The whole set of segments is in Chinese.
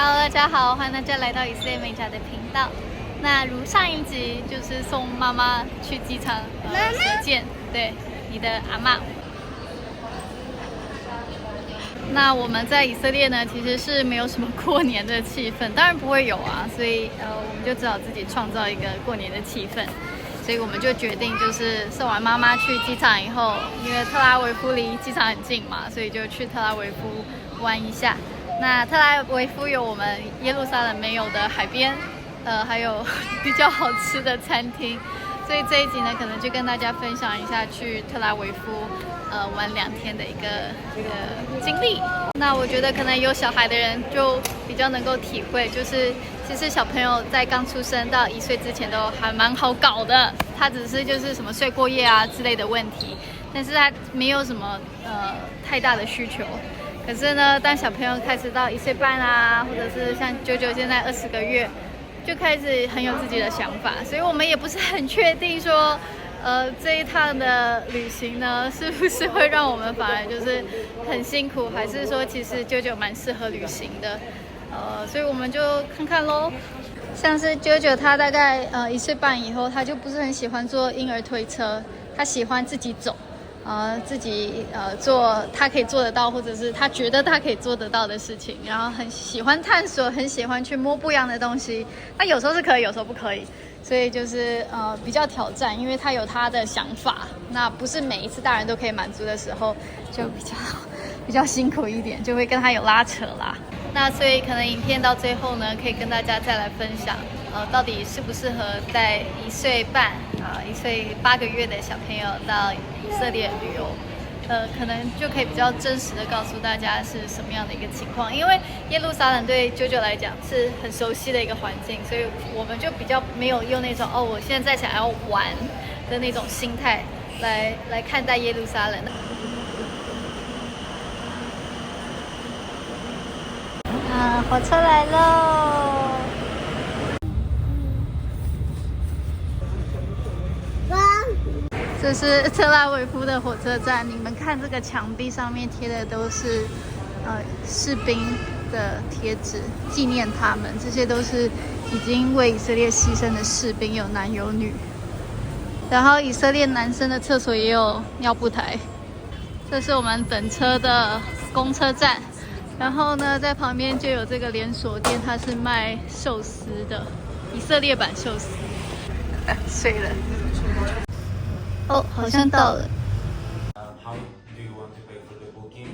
Hello， 大家好，欢迎大家来到以色列美甲的频道。那如上一集就是送妈妈去机场射箭，对，你的阿嬷。那我们在以色列呢，其实是没有什么过年的气氛，当然不会有啊，所以我们就只好自己创造一个过年的气氛。所以我们就决定，就是送完妈妈去机场以后，因为特拉维夫离机场很近嘛，所以就去特拉维夫玩一下。那特拉维夫有我们耶路撒冷没有的海边，还有比较好吃的餐厅。所以这一集呢，可能就跟大家分享一下去特拉维夫玩2天的一个经历。那我觉得可能有小孩的人就比较能够体会，就是其实小朋友在刚出生到1岁之前都还蛮好搞的，他只是就是什么睡过夜啊之类的问题，但是他没有什么太大的需求。可是呢，当小朋友开始到1岁半啊，或者是像99现在20个月，就开始很有自己的想法，所以我们也不是很确定说，这一趟的旅行呢，是不是会让我们反而就是很辛苦，还是说其实啾啾蛮适合旅行的，所以我们就看看咯。像是啾啾他大概1岁半以后，他就不是很喜欢坐婴儿推车，他喜欢自己走。自己做他可以做得到，或者是他觉得他可以做得到的事情，然后很喜欢探索，很喜欢去摸不一样的东西。那有时候是可以，有时候不可以，所以就是比较挑战，因为他有他的想法，那不是每一次大人都可以满足的时候，就比较辛苦一点，就会跟他有拉扯啦。那所以可能影片到最后呢，可以跟大家再来分享，到底适不适合在1岁半1岁8个月的小朋友到以色列旅游，可能就可以比较真实的告诉大家是什么样的一个情况。因为耶路撒冷对啾啾来讲是很熟悉的一个环境，所以我们就比较没有用那种我现在想要玩的那种心态来看待耶路撒冷。火车来喽！这是特拉维夫的火车站，你们看这个墙壁上面贴的都是士兵的贴纸，纪念他们。这些都是已经为以色列牺牲的士兵，有男有女。然后以色列男生的厕所也有尿布台。这是我们等车的公车站。然后呢，在旁边就有这个连锁店，它是卖寿司的，以色列版寿司。睡了。哦，好像到了。How do you want to pay for the booking?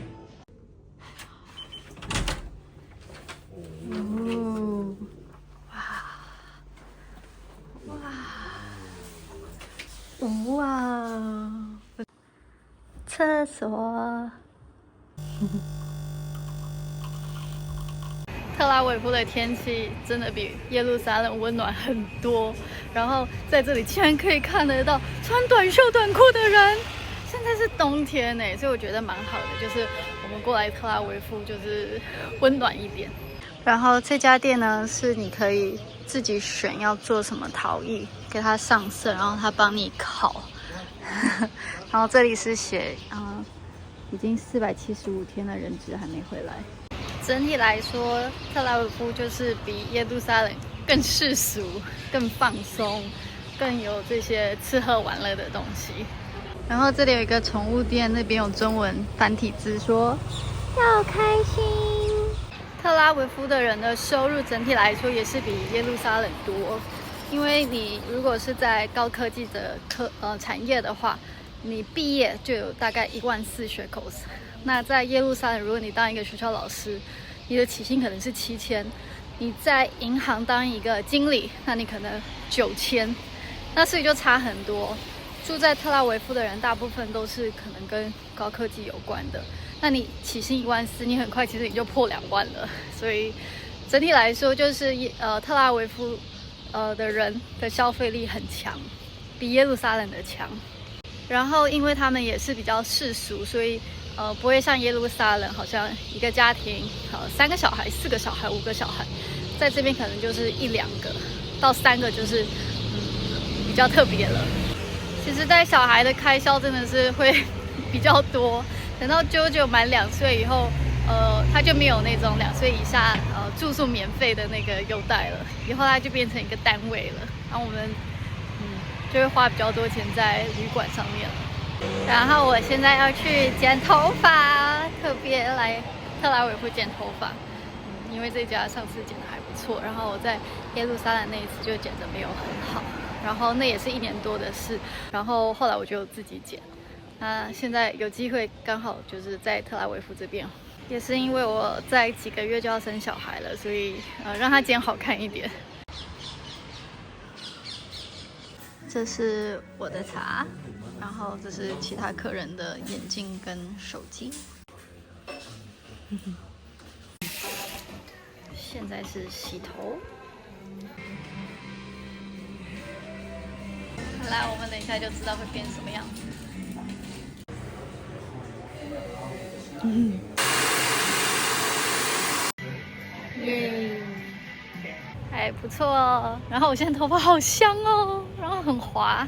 哦，哇，厕所。特拉维夫的天气真的比耶路撒冷温暖很多，然后在这里竟然可以看得到穿短袖短裤的人。现在是冬天耶，所以我觉得蛮好的，就是我们过来特拉维夫就是温暖一点。然后这家店呢，是你可以自己选要做什么陶艺，给它上色，然后它帮你烤。然后这里是写已经475天的人质还没回来。整体来说，特拉维夫就是比耶路撒冷更世俗、更放松、更有这些吃喝玩乐的东西。然后这里有一个宠物店，那边有中文繁体字说要开心。特拉维夫的人的收入整体来说也是比耶路撒冷多，因为你如果是在高科技的产业的话，你毕业就有大概14000学口。那在耶路撒冷，如果你当一个学校老师，你的起薪可能是7000；你在银行当一个经理，那你可能9000。那所以就差很多。住在特拉维夫的人，大部分都是可能跟高科技有关的。那你起薪14000，你很快其实你就破2万了。所以整体来说，就是特拉维夫的人的消费力很强，比耶路撒冷的强。然后因为他们也是比较世俗，所以不会像耶路撒冷，好像一个家庭3个小孩、4个小孩、5个小孩，在这边可能就是1、2个到3个，就是比较特别了。其实带小孩的开销真的是会比较多，等到啾啾满2岁以后，他就没有那种2岁以下住宿免费的那个优待了，以后它就变成一个单位了，然后我们就会花比较多钱在旅馆上面了。然后我现在要去剪头发，特别来特拉维夫剪头发，因为这家上次剪的还不错，然后我在耶路撒冷那一次就剪得没有很好，然后那也是1年多的事，然后后来我就自己剪。那现在有机会刚好就是在特拉维夫这边，也是因为我在几个月就要生小孩了，所以让他剪好看一点。这是我的茶，然后这是其他客人的眼镜跟手机。现在是洗头。好啦，我们等一下就知道会变什么样子。还不错哦。然后我现在头发好香哦，然后很滑。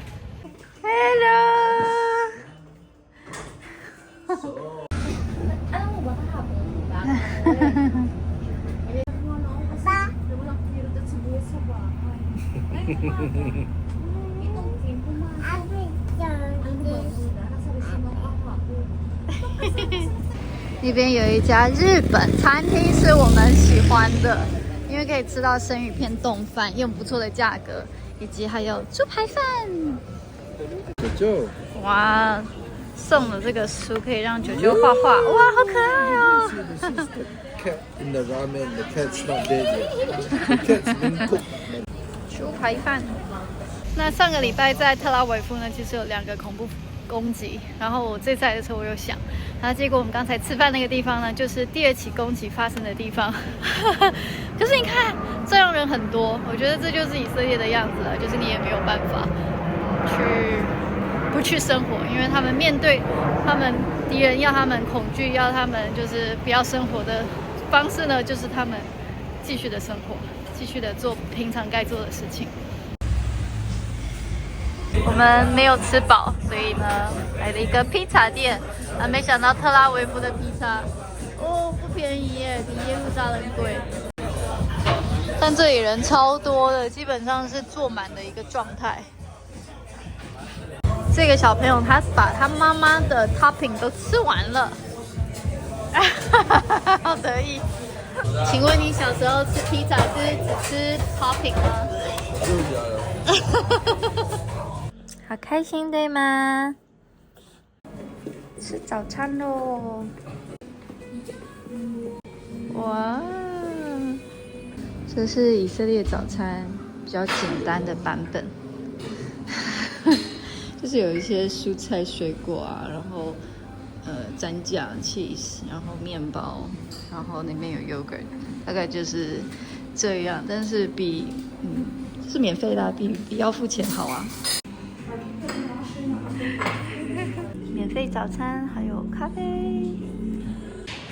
那边有一家日本餐厅是我们喜欢的，因为可以吃到生鱼片冻饭，用不错的价格，以及还有猪排饭。哇，送的这个书可以让九九画画，哇，好可爱哦！Cat in the ramen, the cat's not dead yet. The cat's been cooked. 猪排饭。那上个礼拜在特拉维夫呢，其实有2个恐怖攻击，然后我这次来的时候我有想，然后结果我们刚才吃饭那个地方呢，就是第2起攻击发生的地方。可是你看，这样人很多，我觉得这就是以色列的样子了，就是你也没有办法不去生活，因为他们面对他们敌人要他们恐惧，要他们就是不要生活的方式呢，就是他们继续的生活，继续的做平常该做的事情。我们没有吃饱，所以呢来了一个披萨店，没想到特拉维夫的披萨不便宜耶，比耶路撒冷贵。但这里人超多的，基本上是坐满的一个状态。这个小朋友他把他妈妈的 topping 都吃完了，好得意。请问你小时候吃披萨是只吃 topping 吗？好开心对吗？吃早餐喽！哇，这是以色列早餐比较简单的版本。就是有一些蔬菜水果啊，然后蘸酱 cheese， 然后面包，然后那边有 yogurt， 大概就是这样。但是比是免费的啊，比要付钱好啊。免费早餐还有咖啡。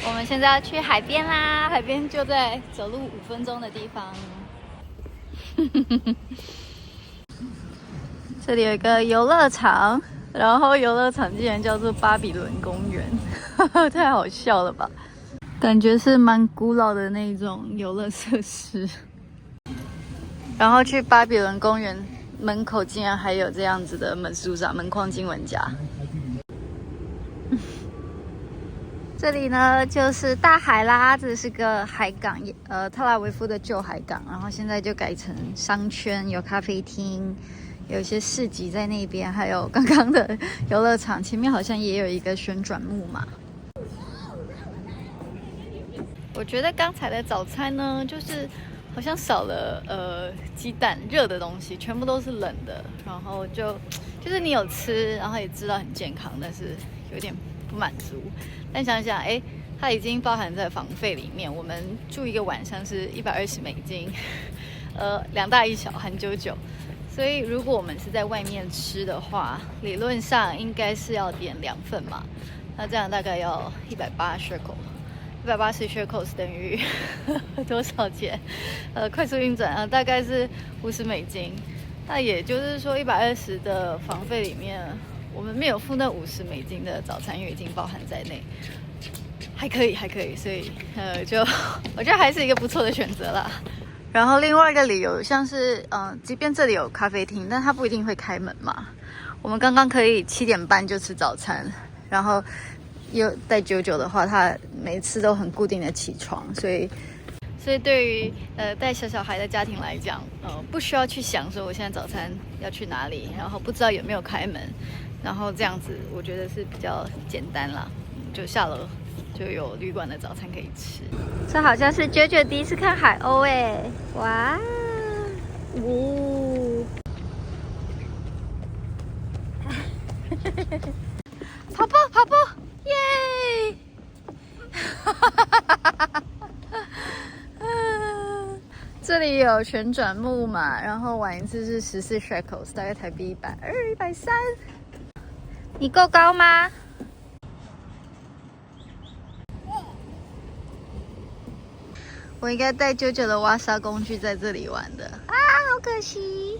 我们现在要去海边啦，海边就在走路5分钟的地方。这里有一个游乐场，然后游乐场竟然叫做巴比伦公园，太好笑了吧？感觉是蛮古老的那种游乐设施。然后去巴比伦公园门口竟然还有这样子的门书上门框经文夹。这里呢就是大海啦，这是个海港，特拉维夫的旧海港，然后现在就改成商圈，有咖啡厅。有一些市集在那边，还有刚刚的游乐场前面好像也有一个旋转木马。我觉得刚才的早餐呢，就是好像少了鸡蛋热的东西，全部都是冷的，然后就是你有吃，然后也知道很健康，但是有点不满足。但想想，它已经包含在房费里面，我们住一个晚上是$120，2大1小含99。所以如果我们是在外面吃的话，理论上应该是要点2份嘛，那这样大概要180 shekel，180 shekels 等于多少钱？快速运转大概是$50。那也就是说120的房费里面，我们没有付那$50的早餐，因为已经包含在内。还可以，所以就我觉得还是一个不错的选择啦。然后另外一个理由像是即便这里有咖啡厅，但它不一定会开门嘛。我们刚刚可以7点半就吃早餐，然后又带9的话，他每次都很固定的起床，所以对于带小孩的家庭来讲，不需要去想说我现在早餐要去哪里，然后不知道有没有开门，然后这样子我觉得是比较简单啦，就下楼就有旅馆的早餐可以吃。这好像是9第一次看海鸥哎，哇，呜、跑步，耶！这里有旋转木马，然后玩一次是14 shekels， 大概台币120、130。你够高吗？我应该带9的挖沙工具在这里玩的啊，好可惜。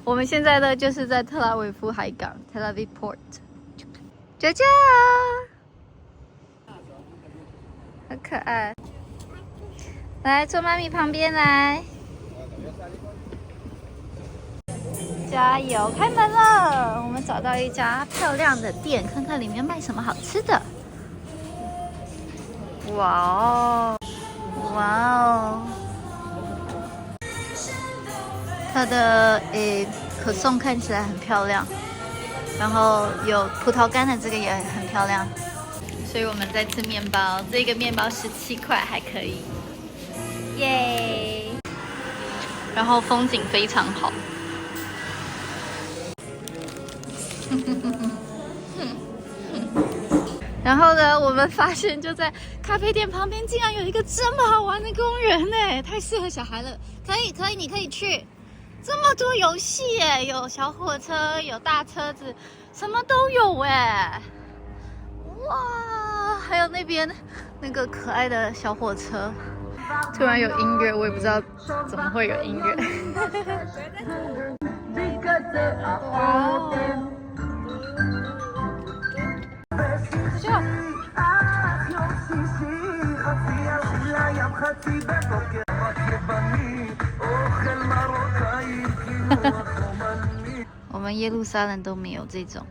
我们现在呢，就是在特拉维夫海港 （Tel Aviv Port）。9，好可爱。来，坐妈咪旁边来。加油！开门了，我们找到一家漂亮的店，看看里面卖什么好吃的。哇哦！它的可颂看起来很漂亮，然后有葡萄干的这个也很漂亮。所以我们在吃面包，这个面包17块还可以，耶！然后风景非常好。然后呢，我们发现就在咖啡店旁边竟然有一个这么好玩的公园呢，太适合小孩了。可以，你可以去。这么多游戏耶，有小火车，有大车子，什么都有哎。哇，还有那边那个可爱的小火车。突然有音乐，我也不知道怎么会有音乐。哇！我们耶路撒冷都没有这种。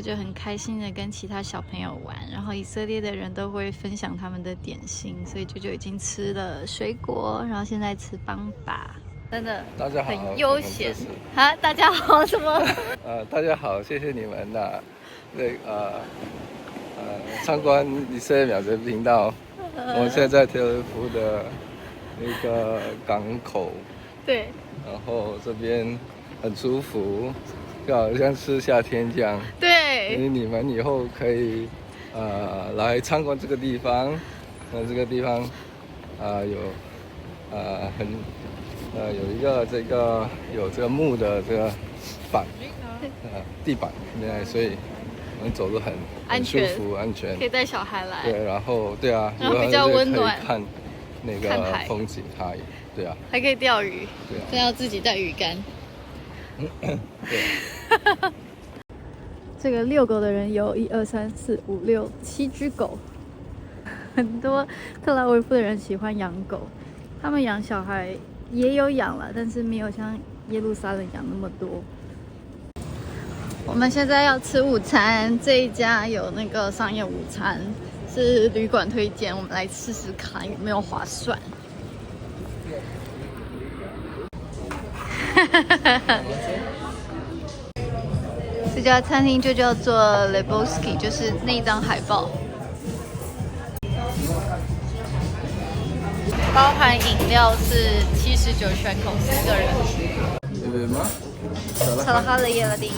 就很开心的跟其他小朋友玩，然后以色列的人都会分享他们的点心，所以就已经吃了水果，然后现在吃邦巴，真的大家好，很悠闲啊！大家好，什么？大家好，谢谢你们参观以色列秒的频道。我们现在在特拉维夫的那个港口，对，然后这边很舒服。就好像是夏天这样，对。你们以后可以来参观这个地方，这个地方有有一个有这个木的这个板地板，所以我们走路很舒服安全，可以带小孩来。对，然后对啊，然后比较温暖，可以看那个风景海，对啊，还可以钓鱼，对啊，但要自己带鱼竿。对。这个遛狗的人有1、2、3、4、5、6、7只狗。很多特拉维夫的人喜欢养狗，他们养小孩也有养了，但是没有像耶路撒冷养那么多。我们现在要吃午餐，这一家有那个商业午餐，是旅馆推荐，我们来试试看有没有划算。这家餐厅就叫做 Lebowski， 就是那张海报。包含饮料是79 shekels 1个人。查拉哈的耶拉丁。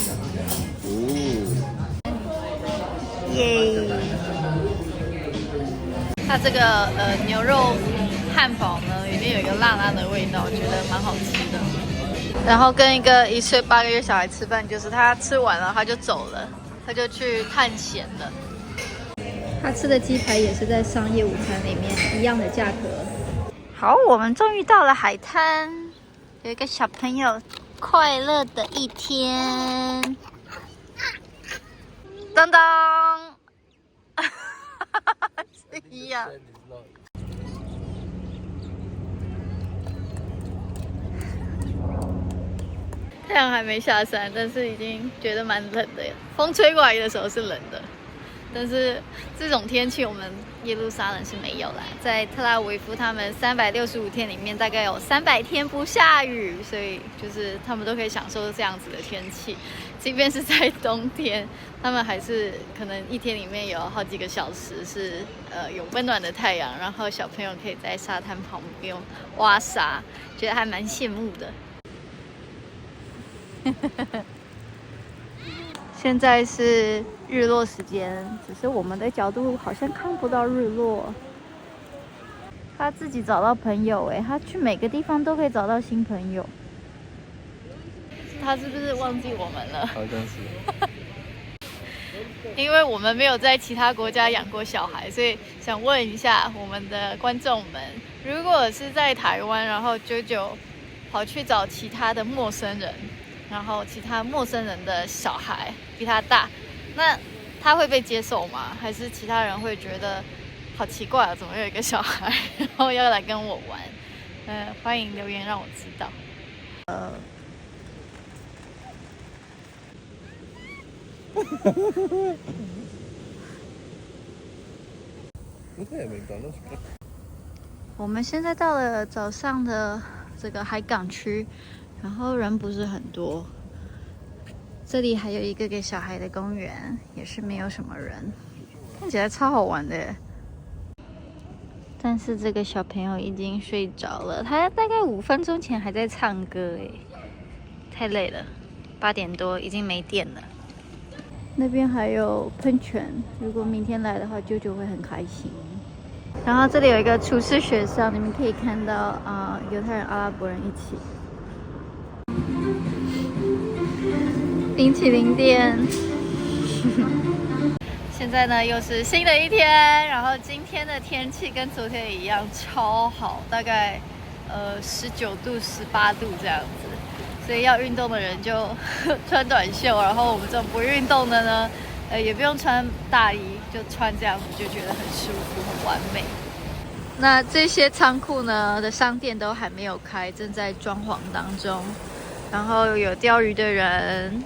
耶！它这个牛肉汉堡呢，里面有一个辣辣的味道，我觉得蛮好吃的。然后跟一个1岁8个月小孩吃饭，就是他吃完了他就走了，他就去探险了。他吃的鸡排也是在商业午餐里面一样的价格。好，我们终于到了海滩，有一个小朋友快乐的一天。当当，是一样。太阳还没下山，但是已经觉得蛮冷的。风吹过来的时候是冷的，但是这种天气我们耶路撒冷是没有啦。在特拉维夫，他们365天里面大概有300天不下雨，所以就是他们都可以享受这样子的天气。即便是在冬天，他们还是可能一天里面有好几个小时是有温暖的太阳，然后小朋友可以在沙滩旁边挖沙，觉得还蛮羡慕的。现在是日落时间，只是我们的角度好像看不到日落。他自己找到朋友他去每个地方都可以找到新朋友。他是不是忘记我们了？好像是。因为我们没有在其他国家养过小孩，所以想问一下我们的观众们，如果是在台湾，然后JoJo跑去找其他的陌生人，然后其他陌生人的小孩比他大，那他会被接受吗？还是其他人会觉得好奇怪啊，怎么有一个小孩然后要来跟我玩？欢迎留言让我知道。我们现在到了早上的这个海港区，然后人不是很多。这里还有一个给小孩的公园，也是没有什么人，看起来超好玩的。但是这个小朋友已经睡着了，他大概5分钟前还在唱歌太累了。8点多已经没电了。那边还有喷泉，如果明天来的话，JoJo会很开心。然后这里有一个厨师学校，你们可以看到犹太人、阿拉伯人一起。冰淇淋店。现在呢又是新的一天，然后今天的天气跟昨天一样超好，大概19度、18度这样子。所以要运动的人就穿短袖，然后我们这种不运动的呢，也不用穿大衣，就穿这样子就觉得很舒服、很完美。那这些仓库呢的商店都还没有开，正在装潢当中。然后有钓鱼的人，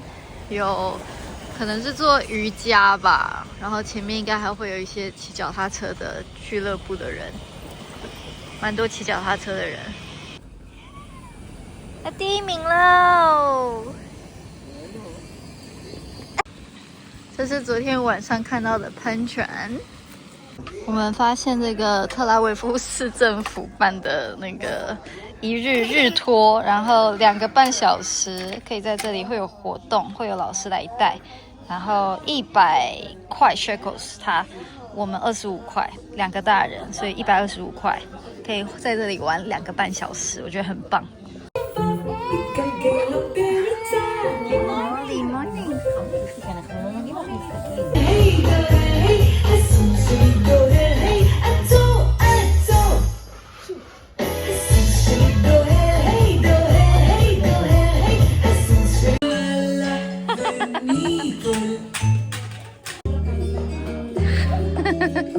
有可能是做瑜伽吧，然后前面应该还会有一些骑脚踏车的俱乐部的人，蛮多骑脚踏车的人。第一名喽！这是昨天晚上看到的喷泉。我们发现这个特拉维夫市政府办的那个一日日托，然后2个半小时可以在这里会有活动，会有老师来带，然后100块 shekels， 我们25块，2个大人，所以125块，可以在这里玩2个半小时，我觉得很棒。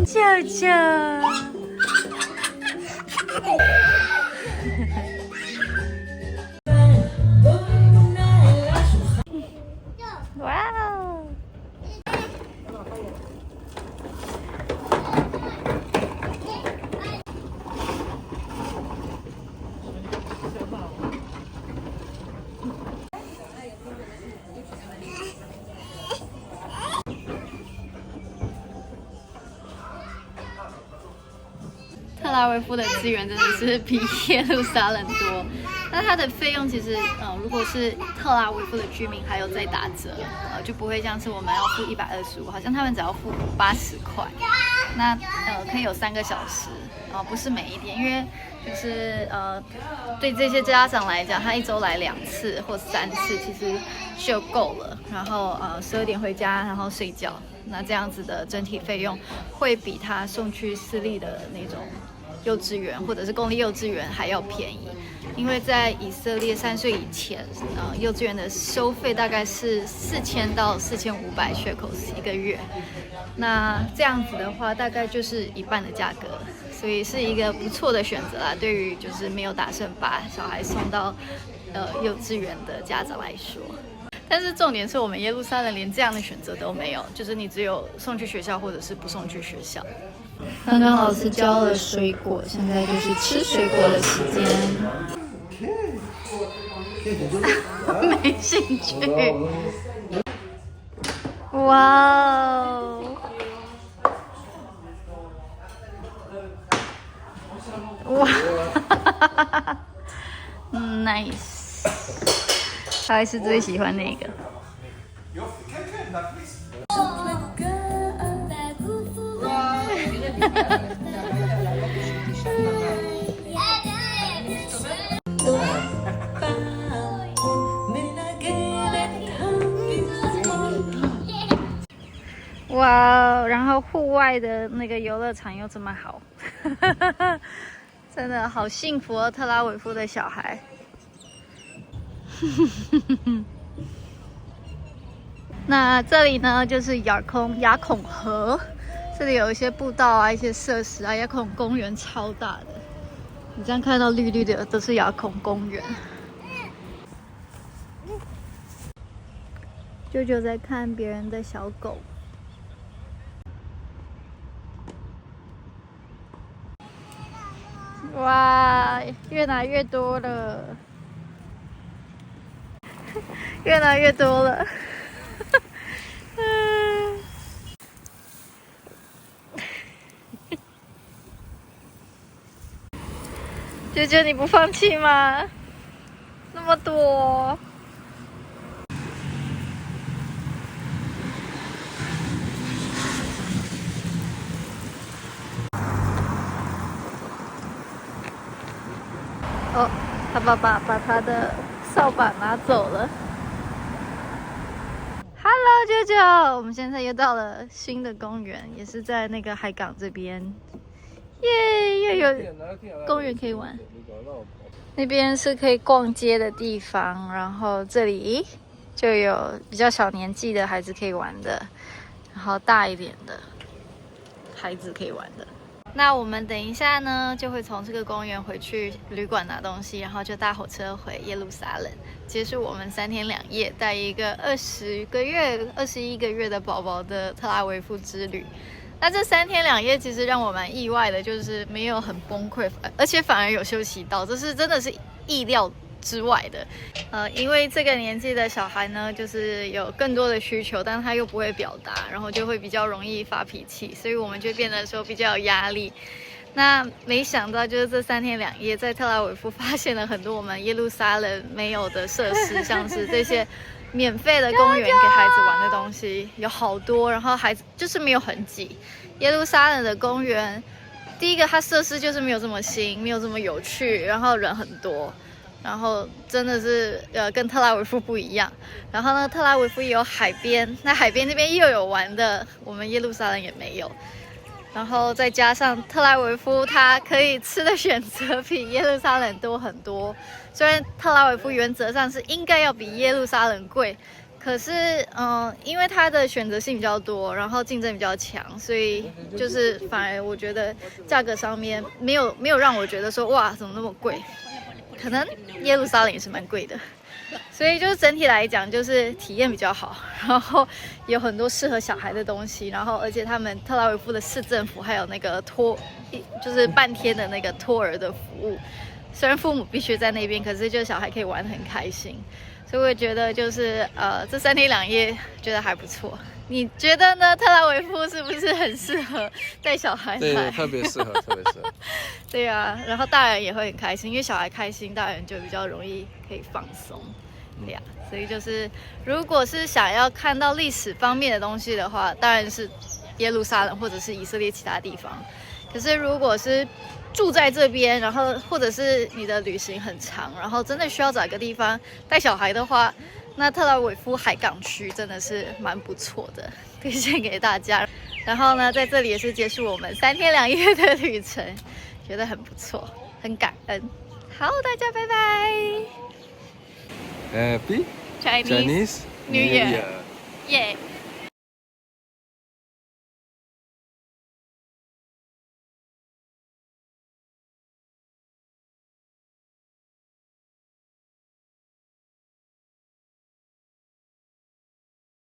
舅舅。哇哦！特拉维夫的资源真的是比耶路撒冷多，那它的费用其实如果是特拉维夫的居民还有在打折，就不会像是我们要付125，好像他们只要付80块。那可以有3个小时，不是每一天，因为就是对这些家长来讲，他1周来2次或3次其实就够了。然后12点回家，然后睡觉，那这样子的整体费用会比他送去私立的那种幼稚园或者是公立幼稚园还要便宜，因为在以色列3岁以前，幼稚园的收费大概是4000到4500 shekels 一个月。那这样子的话，大概就是一半的价格，所以是一个不错的选择啦。对于就是没有打算把小孩送到幼稚园的家长来说。但是重点是我们耶路撒冷连这样的选择都没有，就是你只有送去学校或者是不送去学校。刚刚老师教了水果，现在就是吃水果的时间。没兴趣。哇哦！哇，nice。他还是最喜欢那个。哇，然后户外的那个游乐场又这么好，真的好幸福哦，特拉维夫的小孩。那这里呢，就是雅孔河，这里有一些步道啊，一些设施啊，雅孔公园超大的，你这样看到绿绿的都是雅孔公园。舅舅在看别人的小狗。哇，越来越多了，越来越多了。舅舅，你不放弃吗？那么多。哦，他爸爸把他的扫把拿走了。Hello， 舅舅，我们现在又到了新的公园，也是在那个海港这边。耶，又有公园可以玩。那边是可以逛街的地方，然后这里就有比较小年纪的孩子可以玩的，然后大一点的孩子可以玩的。那我们等一下呢，就会从这个公园回去旅馆拿东西，然后就搭火车回耶路撒冷，结束我们3天2夜带一个21个月的宝宝的特拉维夫之旅。那这3天2夜其实让我蛮意外的，就是没有很崩溃，而且反而有休息到，这是真的是意料之外的。因为这个年纪的小孩呢，就是有更多的需求，但他又不会表达，然后就会比较容易发脾气，所以我们就变得说比较有压力。那没想到就是这3天2夜，在特拉维夫发现了很多我们耶路撒冷没有的设施，像是这些免费的公园给孩子玩的东西有好多，然后孩子就是没有很挤。耶路撒冷的公园，第一个它设施就是没有这么新，没有这么有趣，然后人很多。然后真的是跟特拉维夫不一样。然后呢，特拉维夫也有海边，那海边那边又有玩的，我们耶路撒冷也没有。然后再加上特拉维夫，它可以吃的选择比耶路撒冷多很多。虽然特拉维夫原则上是应该要比耶路撒冷贵，可是因为它的选择性比较多，然后竞争比较强，所以就是反而我觉得价格上面没有让我觉得说哇怎么那么贵。可能耶路撒冷也是蛮贵的，所以就是整体来讲就是体验比较好，然后有很多适合小孩的东西，然后而且他们特拉维夫的市政府还有那个就是半天的那个托儿的服务，虽然父母必须在那边，可是就小孩可以玩得很开心，所以我觉得就是这3天2夜觉得还不错。你觉得呢？特拉维夫是不是很适合带小孩来？对，特别适合，特别适合。对啊，然后大人也会很开心，因为小孩开心，大人就比较容易可以放松。对啊，所以就是如果是想要看到历史方面的东西的话，当然是耶路撒冷或者是以色列其他地方。可是如果是住在这边，然后或者是你的旅行很长，然后真的需要找一个地方带小孩的话，那特拉维夫海港区真的是蛮不错的，推荐给大家。然后呢，在这里也是结束我们3天2夜的旅程，觉得很不错，很感恩。好，大家拜拜。 Happy Chinese Chinese New Year. 耶。